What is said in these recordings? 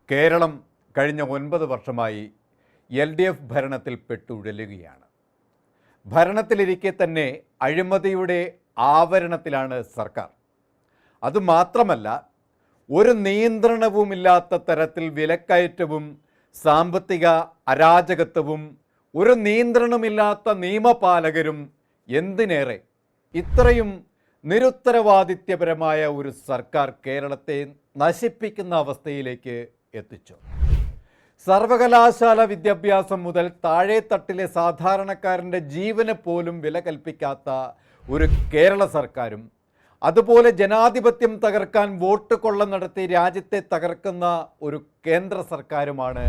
കേരളം കഴിഞ്ഞ 9 വർഷമായി LDF ഭരണത്തിൽ പെട്ടുഴലുകയാണ്. ഭരണത്തിലിരിക്കെ തന്നെ അഴിമതിയുടെ ആവരണത്തിലാണ് സർക്കാർ. അതുമാത്രമല്ല, ഒരു നിയന്ത്രണവുമില്ലാത്ത തരത്തിൽ വിലക്കയറ്റവും സാമ്പത്തിക അരാജകത്വവും ഒരു നിയന്ത്രണമില്ലാത്ത നിയമപാലകരും, എന്തിനേറെ ഇത്രയും നിരുത്തരവാദിത്യപരമായ ഒരു സർക്കാർ കേരളത്തെ നശിപ്പിക്കുന്ന അവസ്ഥയിലേക്ക് എത്തിച്ചു. സർവകലാശാല വിദ്യാഭ്യാസം മുതൽ താഴെത്തട്ടിലെ സാധാരണക്കാരൻ്റെ ജീവന് പോലും വില കൽപ്പിക്കാത്ത ഒരു കേരള സർക്കാരും, അതുപോലെ ജനാധിപത്യം തകർക്കാൻ വോട്ട് കൊള്ള നടത്തി രാജ്യത്തെ തകർക്കുന്ന ഒരു കേന്ദ്ര സർക്കാരുമാണ്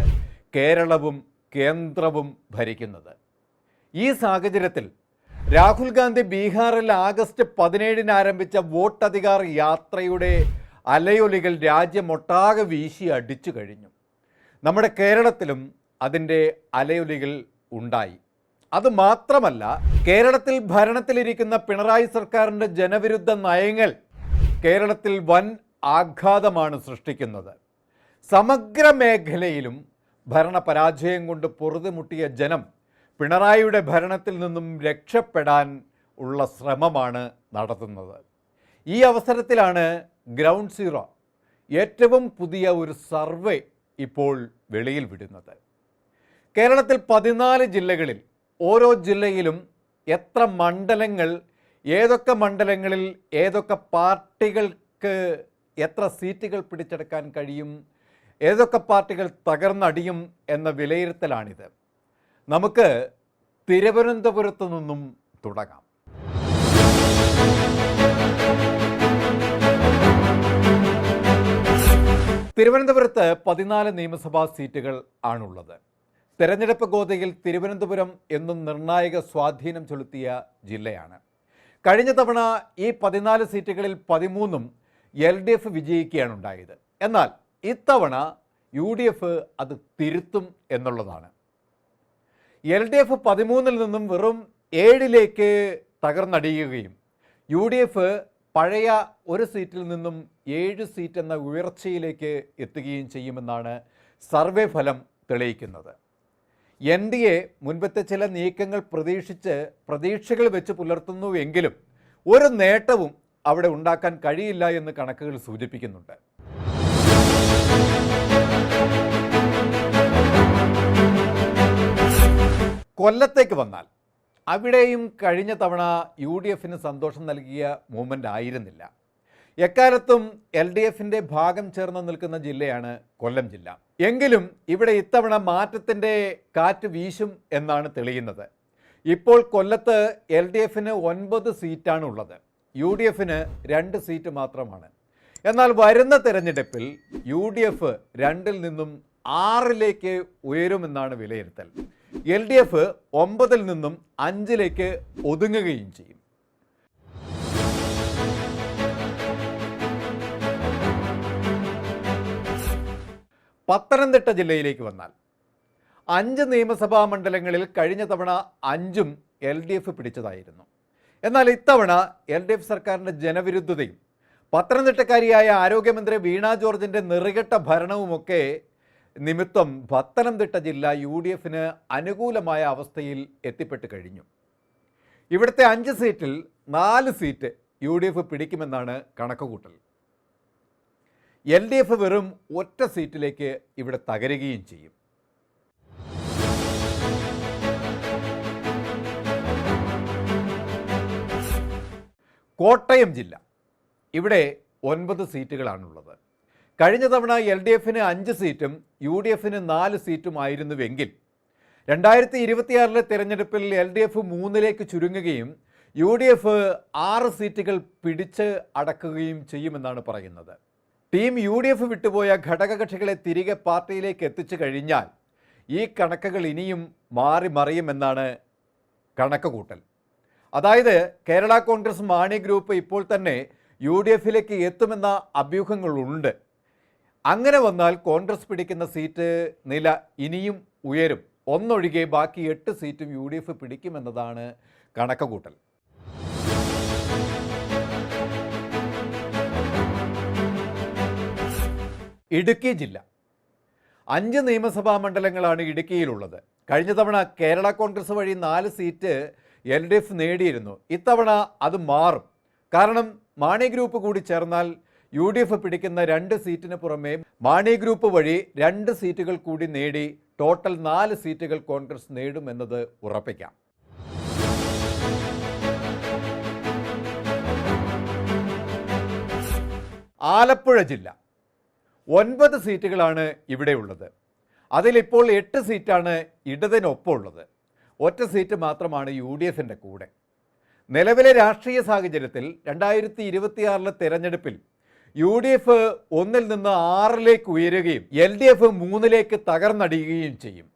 കേരളവും കേന്ദ്രവും ഭരിക്കുന്നത്. ഈ സാഹചര്യത്തിൽ രാഹുൽ ഗാന്ധി ബീഹാറിൽ ആഗസ്റ്റ് 17 ആരംഭിച്ച വോട്ടധികാർ യാത്രയുടെ അലയൊലികൾ രാജ്യമൊട്ടാകെ വീശി അടിച്ചു കഴിഞ്ഞു. നമ്മുടെ കേരളത്തിലും അതിൻ്റെ അലയൊലികൾ ഉണ്ടായി. അതുമാത്രമല്ല, കേരളത്തിൽ ഭരണത്തിലിരിക്കുന്ന പിണറായി സർക്കാരിൻ്റെ ജനവിരുദ്ധ നയങ്ങൾ കേരളത്തിൽ വൻ ആഘാതമാണ് സൃഷ്ടിക്കുന്നത്. സമഗ്ര മേഖലയിലും ഭരണപരാജയം കൊണ്ട് പൊറുതിമുട്ടിയ ജനം പിണറായിയുടെ ഭരണത്തിൽ നിന്നും രക്ഷപ്പെടാൻ ഉള്ള ശ്രമമാണ് നടത്തുന്നത്. ഈ അവസരത്തിലാണ് ഗ്രൗണ്ട് സീറോ ഏറ്റവും പുതിയ ഒരു സർവേ ഇപ്പോൾ വെളിയിൽ വിടുന്നത്. കേരളത്തിൽ 14 ജില്ലകളിൽ ഓരോ ജില്ലയിലും എത്ര മണ്ഡലങ്ങൾ, ഏതൊക്കെ മണ്ഡലങ്ങളിൽ ഏതൊക്കെ പാർട്ടികൾക്ക് എത്ര സീറ്റുകൾ പിടിച്ചെടുക്കാൻ കഴിയും, ഏതൊക്കെ പാർട്ടികൾ തകർന്നടിയും എന്ന വിലയിരുത്തലാണിത്. നമുക്ക് തിരുവനന്തപുരത്ത് നിന്നും തുടങ്ങാം. തിരുവനന്തപുരത്ത് 14 നിയമസഭാ സീറ്റുകൾ ആണുള്ളത്. തെരഞ്ഞെടുപ്പ് ഗോതയിൽ തിരുവനന്തപുരം എന്നും നിർണായക സ്വാധീനം ചെലുത്തിയ ജില്ലയാണ്. കഴിഞ്ഞ തവണ ഈ 14 സീറ്റുകളിൽ 13ഉം LDF വിജയിക്കുകയാണ് ഉണ്ടായത്. എന്നാൽ ഇത്തവണ UDF അത് തിരുത്തും എന്നുള്ളതാണ്. LDF 13ൽ നിന്നും വെറും 7ലേക്ക് തകർന്നടിയുകയും UDF പഴയ ഒരു സീറ്റിൽ നിന്നും 7 സീറ്റ് എന്ന ഉയർച്ചയിലേക്ക് എത്തുകയും ചെയ്യുമെന്നാണ് സർവേ ഫലം തെളിയിക്കുന്നത്. NDA മുൻപത്തെ ചില നീക്കങ്ങൾ പ്രതീക്ഷകൾ വെച്ച് പുലർത്തുന്നുവെങ്കിലും ഒരു നേട്ടവും അവിടെ ഉണ്ടാക്കാൻ കഴിയില്ല എന്ന് കണക്കുകൾ സൂചിപ്പിക്കുന്നുണ്ട്. കൊല്ലത്തേക്ക് വന്നാൽ അവിടെയും കഴിഞ്ഞ തവണ UDFന് സന്തോഷം നൽകിയ മൂവ്മെൻ്റ് ആയിരുന്നില്ല. എക്കാലത്തും LDFൻ്റെ ഭാഗം ചേർന്ന് നിൽക്കുന്ന ജില്ലയാണ് കൊല്ലം ജില്ല. എങ്കിലും ഇവിടെ ഇത്തവണ മാറ്റത്തിൻ്റെ കാറ്റ് വീശും എന്നാണ് തെളിയുന്നത്. ഇപ്പോൾ കൊല്ലത്ത് LDFന് 9 സീറ്റാണ് ഉള്ളത്, UDFന് 2 സീറ്റ് മാത്രമാണ്. എന്നാൽ വരുന്ന തെരഞ്ഞെടുപ്പിൽ UDF 2ൽ നിന്നും 6ലേക്ക് ഉയരുമെന്നാണ് വിലയിരുത്തൽ. LDF 9ൽ നിന്നും 5ലേക്ക് ഒതുങ്ങുകയും ചെയ്യും. പത്തനംതിട്ട ജില്ലയിലേക്ക് വന്നാൽ 5 നിയമസഭാ മണ്ഡലങ്ങളിൽ കഴിഞ്ഞ തവണ 5ഉം LDF പിടിച്ചതായിരുന്നു. എന്നാൽ ഇത്തവണ LDF സർക്കാരിൻ്റെ ജനവിരുദ്ധതയും പത്തനംതിട്ടക്കാരിയായ ആരോഗ്യമന്ത്രി വീണ ജോർജിൻ്റെ നെറുകെട്ട ഭരണവുമൊക്കെ നിമിത്തം പത്തനംതിട്ട ജില്ല UDFന് അനുകൂലമായ അവസ്ഥയിൽ എത്തിപ്പെട്ട് കഴിഞ്ഞു. ഇവിടുത്തെ 5 സീറ്റിൽ 4 സീറ്റ് UDF പിടിക്കുമെന്നാണ് കണക്കുകൂട്ടൽ. LDF വെറും ഒറ്റ സീറ്റിലേക്ക് ഇവിടെ തകരുകയും ചെയ്യും. കോട്ടയം ജില്ല, ഇവിടെ 9 സീറ്റുകളാണുള്ളത്. കഴിഞ്ഞ തവണ LDFന് 5 സീറ്റും UDFന് 4 സീറ്റും ആയിരുന്നുവെങ്കിൽ 2026 തെരഞ്ഞെടുപ്പിൽ LDF 3ലേക്ക് ചുരുങ്ങുകയും UDF 6 സീറ്റുകൾ പിടിച്ച് അടക്കുകയും ചെയ്യുമെന്നാണ് പറയുന്നത്. ടീം UDF വിട്ടുപോയ ഘടകകക്ഷികളെ തിരികെ പാർട്ടിയിലേക്ക് എത്തിച്ചു കഴിഞ്ഞാൽ ഈ കണക്കുകൾ ഇനിയും മാറി മറിയുമെന്നാണ് കണക്കുകൂട്ടൽ. അതായത് കേരള കോൺഗ്രസ് മാണി ഗ്രൂപ്പ് ഇപ്പോൾ തന്നെ UDFലേക്ക് എത്തുമെന്ന അഭ്യൂഹങ്ങളുണ്ട്. അങ്ങനെ വന്നാൽ കോൺഗ്രസ് പിടിക്കുന്ന സീറ്റ് നില ഇനിയും ഉയരും. ഒന്നൊഴികെ ബാക്കി 8 സീറ്റും UDF പിടിക്കുമെന്നതാണ് കണക്കുകൂട്ടൽ. ഇടുക്കി ജില്ല, 5 നിയമസഭാ മണ്ഡലങ്ങളാണ് ഇടുക്കിയിലുള്ളത്. കഴിഞ്ഞ തവണ കേരള കോൺഗ്രസ് വഴി 4 സീറ്റ് LDF നേടിയിരുന്നു. ഇത്തവണ അത് മാറും. കാരണം മാണി ഗ്രൂപ്പ് കൂടി ചേർന്നാൽ UDF പിടിക്കുന്ന 2 സീറ്റിന് പുറമെ മാണി ഗ്രൂപ്പ് വഴി 2 സീറ്റുകൾ കൂടി നേടി ടോട്ടൽ 4 സീറ്റുകൾ കോൺഗ്രസ് നേടുമെന്നത് ഉറപ്പിക്കാം. ആലപ്പുഴ ജില്ല 9 സീറ്റുകളാണ് ഇവിടെയുള്ളത്. അതിലിപ്പോൾ 8 സീറ്റാണ് ഇടതിനൊപ്പമുള്ളത്. ഒറ്റ സീറ്റ് മാത്രമാണ് UDFിൻ്റെ കൂടെ. നിലവിലെ രാഷ്ട്രീയ സാഹചര്യത്തിൽ 2026 തെരഞ്ഞെടുപ്പിൽ UDF 1 നിന്ന് 6 ഉയരുകയും LDF 3 തകർന്നടിയുകയും ചെയ്യും.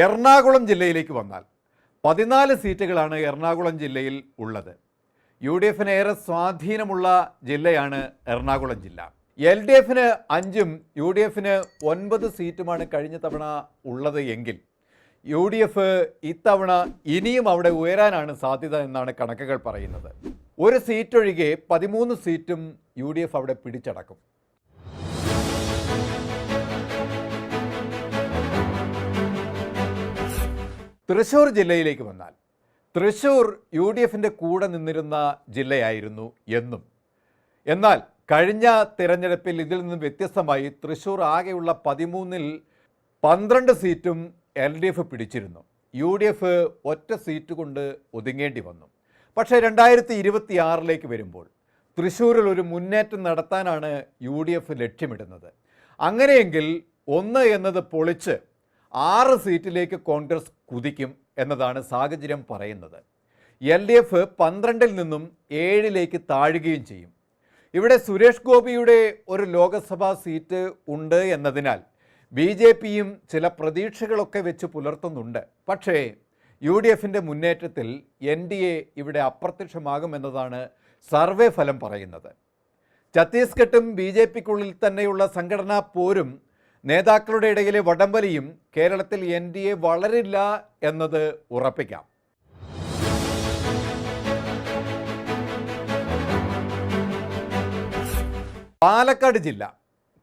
എറണാകുളം ജില്ലയിലേക്ക് വന്നാൽ 14 സീറ്റുകളാണ് എറണാകുളം ജില്ലയിൽ ഉള്ളത്. UDFിന് ഏറെ സ്വാധീനമുള്ള ജില്ലയാണ് എറണാകുളം ജില്ല. LDFിന് 5ഉം UDFിന് 9 സീറ്റുമാണ് കഴിഞ്ഞ തവണ ഉള്ളത് എങ്കിൽ UDF ഇത്തവണ ഇനിയും അവിടെ ഉയരാനാണ് സാധ്യത എന്നാണ് കണക്കുകൾ പറയുന്നത്. ഒരു സീറ്റൊഴികെ 13 സീറ്റും UDF അവിടെ പിടിച്ചടക്കും. തൃശ്ശൂർ ജില്ലയിലേക്ക് വന്നാൽ തൃശ്ശൂർ UDFിൻ്റെ കൂടെ നിന്നിരുന്ന ജില്ലയായിരുന്നു എന്നും. എന്നാൽ കഴിഞ്ഞ തിരഞ്ഞെടുപ്പിൽ ഇതിൽ നിന്നും വ്യത്യസ്തമായി തൃശ്ശൂർ ആകെയുള്ള 13-ൽ 12 സീറ്റും LDF പിടിച്ചിരുന്നു. UDF ഒറ്റ സീറ്റ് കൊണ്ട് ഒതുങ്ങേണ്ടി വന്നു. പക്ഷേ 2026 വരുമ്പോൾ തൃശ്ശൂരിൽ ഒരു മുന്നേറ്റം നടത്താനാണ് UDF ലക്ഷ്യമിടുന്നത്. അങ്ങനെയെങ്കിൽ 1 എന്നത് പൊളിച്ച് 6 സീറ്റിലേക്ക് കോൺഗ്രസ് കുതിക്കും എന്നതാണ് സാഹചര്യം പറയുന്നത്. LDF 12-ൽ നിന്നും 7 താഴുകയും ചെയ്യും. ഇവിടെ സുരേഷ് ഗോപിയുടെ ഒരു ലോക്സഭാ സീറ്റ് ഉണ്ട് എന്നതിനാൽ BJPയും ചില പ്രതീക്ഷകളൊക്കെ വെച്ച് പുലർത്തുന്നുണ്ട്. പക്ഷേ UDFിൻ്റെ മുന്നേറ്റത്തിൽ NDA ഇവിടെ അപ്രത്യക്ഷമാകുമെന്നതാണ് സർവേ ഫലം പറയുന്നത്. ഛത്തീസ്ഗഡും BJPക്കുള്ളിൽ തന്നെയുള്ള സംഘടനാ പോരും നേതാക്കളുടെ ഇടയിലെ വടംവലിയും കേരളത്തിൽ NDA വളരില്ല എന്നത് ഉറപ്പിക്കാം. പാലക്കാട് ജില്ല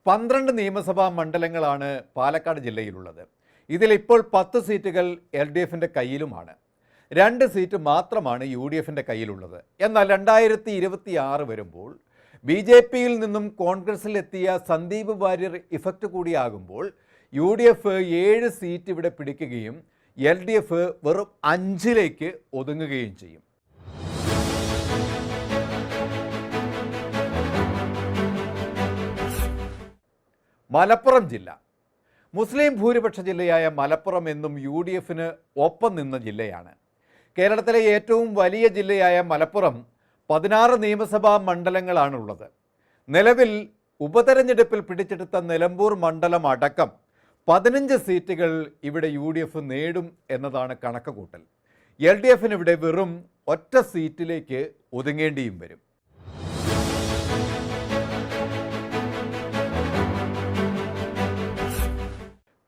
12 നിയമസഭാ മണ്ഡലങ്ങളാണ് പാലക്കാട് ജില്ലയിലുള്ളത്. ഇതിലിപ്പോൾ 10 സീറ്റുകൾ LDFിൻ്റെ കയ്യിലുമാണ്. 2 സീറ്റ് മാത്രമാണ് UDFിൻ്റെ കയ്യിലുള്ളത്. എന്നാൽ 2026 വരുമ്പോൾ BJPയിൽ നിന്നും കോൺഗ്രസിലെത്തിയ സന്ദീപ് വാര്യർ ഇഫക്റ്റ് കൂടിയാകുമ്പോൾ UDF 7 സീറ്റ് ഇവിടെ പിടിക്കുകയും LDF വെറും 5 ഒതുങ്ങുകയും ചെയ്യും. മലപ്പുറം ജില്ല മുസ്ലിം ഭൂരിപക്ഷ ജില്ലയായ മലപ്പുറം എന്നും UDFിന് ഒപ്പം നിന്ന ജില്ലയാണ്. കേരളത്തിലെ ഏറ്റവും വലിയ ജില്ലയായ മലപ്പുറം 16 നിയമസഭാ മണ്ഡലങ്ങളാണുള്ളത്. നിലവിൽ ഉപതെരഞ്ഞെടുപ്പിൽ പിടിച്ചെടുത്ത നിലമ്പൂർ മണ്ഡലം അടക്കം 15 സീറ്റുകൾ ഇവിടെ UDF നേടും എന്നതാണ് കണക്കുകൂട്ടൽ. LDFിന് ഇവിടെ വെറും ഒറ്റ സീറ്റിലേക്ക് ഒതുങ്ങേണ്ടിയും വരും.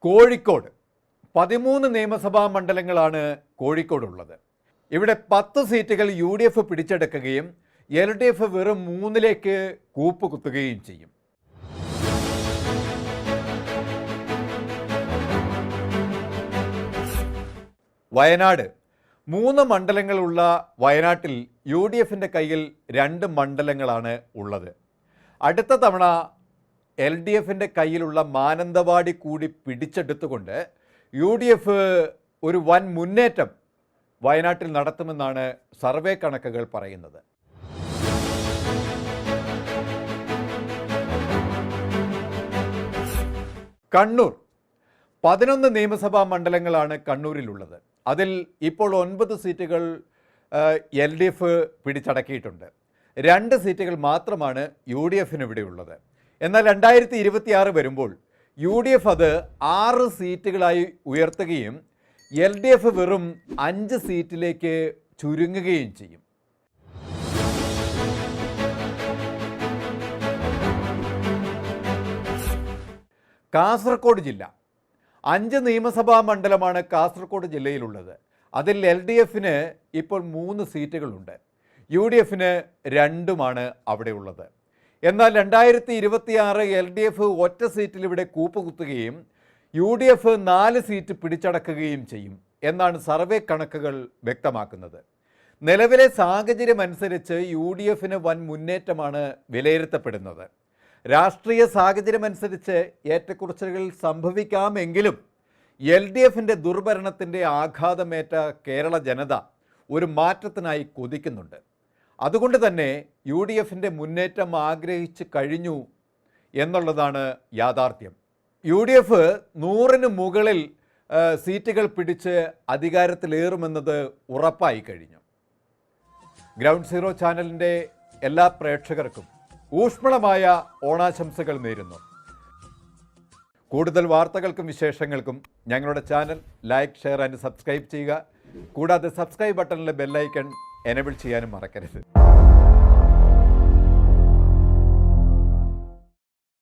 കോഴിക്കോട് 13 നിയമസഭാ മണ്ഡലങ്ങളാണ് കോഴിക്കോടുള്ളത്. ഇവിടെ 10 സീറ്റുകൾ UDF പിടിച്ചെടുക്കുകയും LDF വെറും 3 കൂപ്പ് കുത്തുകയും ചെയ്യും. വയനാട് 3 മണ്ഡലങ്ങളുള്ള വയനാട്ടിൽ UDFിൻ്റെ കയ്യിൽ 2 മണ്ഡലങ്ങളാണ് ഉള്ളത്. അടുത്ത തവണ LDFിൻ്റെ കയ്യിലുള്ള മാനന്തവാടി കൂടി പിടിച്ചെടുത്തുകൊണ്ട് UDF ഒരു വൻ മുന്നേറ്റം വയനാട്ടിൽ നടത്തുമെന്നാണ് സർവേ കണക്കുകൾ പറയുന്നത്. കണ്ണൂർ 11 നിയമസഭാ മണ്ഡലങ്ങളാണ് കണ്ണൂരിലുള്ളത്. അതിൽ ഇപ്പോൾ 9 സീറ്റുകൾ LDF പിടിച്ചടക്കിയിട്ടുണ്ട്. 2 സീറ്റുകൾ മാത്രമാണ് UDFിന് ഇവിടെയുള്ളത്. എന്നാൽ 2026 വരുമ്പോൾ UDF അത് 6 സീറ്റുകളായി ഉയർത്തുകയും LDF വെറും 5 സീറ്റിലേക്ക് ചുരുങ്ങുകയും ചെയ്യും. കാസർഗോഡ് ജില്ല 5 നിയമസഭാ മണ്ഡലമാണ് കാസർഗോഡ് ജില്ലയിലുള്ളത്. അതിൽ LDFിന് ഇപ്പോൾ 3 സീറ്റുകളുണ്ട്. UDFന് 2 അവിടെ ഉള്ളത്. എന്നാൽ 2026 LDF ഒറ്റ സീറ്റിൽ ഇവിടെ കൂപ്പുകുത്തുകയും UDF 4 സീറ്റ് പിടിച്ചടക്കുകയും ചെയ്യും എന്നാണ് സർവേ കണക്കുകൾ വ്യക്തമാക്കുന്നത്. നിലവിലെ സാഹചര്യം അനുസരിച്ച് UDFന് വൻ മുന്നേറ്റമാണ് വിലയിരുത്തപ്പെടുന്നത്. രാഷ്ട്രീയ സാഹചര്യമനുസരിച്ച് ഏറ്റക്കുറച്ചിലുകൾ സംഭവിക്കാമെങ്കിലും LDFന്റെ ദുർഭരണത്തിൻ്റെ ആഘാതമേറ്റ കേരള ജനത ഒരു മാറ്റത്തിനായി കൊതിക്കുന്നുണ്ട്. അതുകൊണ്ട് തന്നെ UDFന്റെ മുന്നേറ്റം ആഗ്രഹിച്ച് കഴിഞ്ഞു എന്നുള്ളതാണ് യാഥാർത്ഥ്യം. UDF 100-ന് മുകളിൽ സീറ്റുകൾ പിടിച്ച് അധികാരത്തിലേറുമെന്നത് ഉറപ്പായി കഴിഞ്ഞു. ഗ്രൗണ്ട് സീറോ ചാനലിൻ്റെ എല്ലാ പ്രേക്ഷകർക്കും ഊഷ്മളമായ ഓണാശംസകൾ നേരുന്നു. കൂടുതൽ വാർത്തകൾക്കും വിശേഷങ്ങൾക്കും ഞങ്ങളുടെ channel like, share and subscribe ചെയ്യുക. കൂടാതെ സബ്സ്ക്രൈബ് ബട്ടണിലെ ബെല്ലൈക്കൺ എനേബിൾ ചെയ്യാനും മറക്കരുത്.